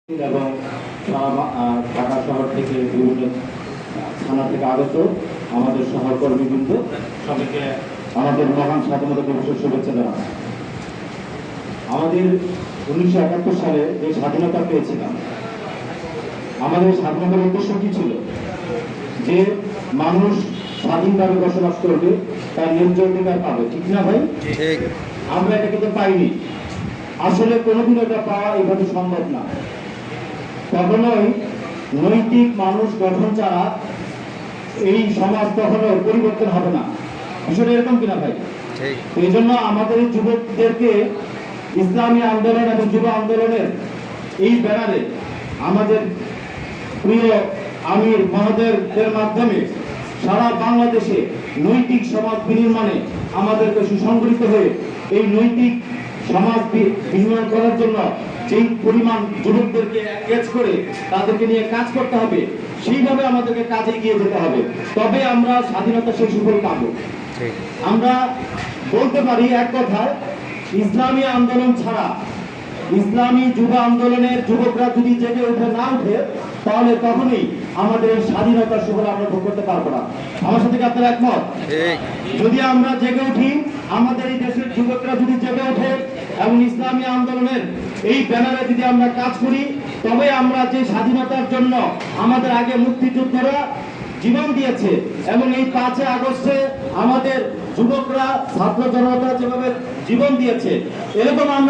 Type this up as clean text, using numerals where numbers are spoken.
এবং ঢাকা শহর থেকে বিভিন্ন থানা থেকে আগত আমাদের সহকর্মীবৃন্দ সবাইকে আমাদের মহান স্বাধীনতা দিবসের শুভেচ্ছা জানাই। আমাদের 1971 সালে যে স্বাধীনতা পেয়েছিলাম, আমাদের স্বাধীনতার উদ্দেশ্য কি ছিল? যে মানুষ স্বাধীনভাবে বসবাস করবে, তার ন্যায্য অধিকার পাবে, ঠিক না ভাই? আমরা এটা কিন্তু পাইনি। আসলে কোনোদিন এটা পাওয়া এভাবে সম্ভব না। কখনোই নৈতিক মানুষ গঠন ছাড়া এই সমাজ কখনো পরিবর্তন হবে না। বিষয়টা এরকম কিনা ভাই? এই জন্য আমাদের যুবকদেরকে ইসলামী আন্দোলন এবং যুব আন্দোলনের এই ব্যানারে আমাদের প্রিয় আমির মহোদয়ের মাধ্যমে সারা বাংলাদেশে নৈতিক সমাজ বিনির্মাণে আমাদেরকে সুসংগঠিত হয়ে এই নৈতিক সমাজ বিনির্মাণ করার জন্য যেই পরিমাণ যুবকদেরকে এনগেজ করে তাদেরকে নিয়ে কাজ করতে হবে, সেইভাবে আমাদেরকে কাজে এগিয়ে যেতে হবে। তবে আমরা স্বাধীনতা সেই সুফল পাবো। আমরা বলতে পারি এক কথায়, ইসলামী আন্দোলন ছাড়া, ইসলামী যুব আন্দোলনের যুবকরা যদি জেগে উঠে না উঠে, তাহলে তখনই আমাদের স্বাধীনতার সুফল আমরা ভোগ করতে পারবো না। আমার সাথে কি আপনারা একমত? যদি আমরা জেগে উঠি, আমাদের এই দেশের যুবকরা যদি জেগে ওঠে এবং ইসলামী আন্দোলনের এই ব্যানারে যদি আমরা কাজ করি, তবে আমরা যে স্বাধীনতার জন্য আমাদের আগে মুক্তিযোদ্ধারা জীবন দিয়েছে এবং এই 5 আগস্টে আমাদের যুবকরা ছাত্র জনতা যেভাবে জীবন দিয়েছে, এরকম আমরা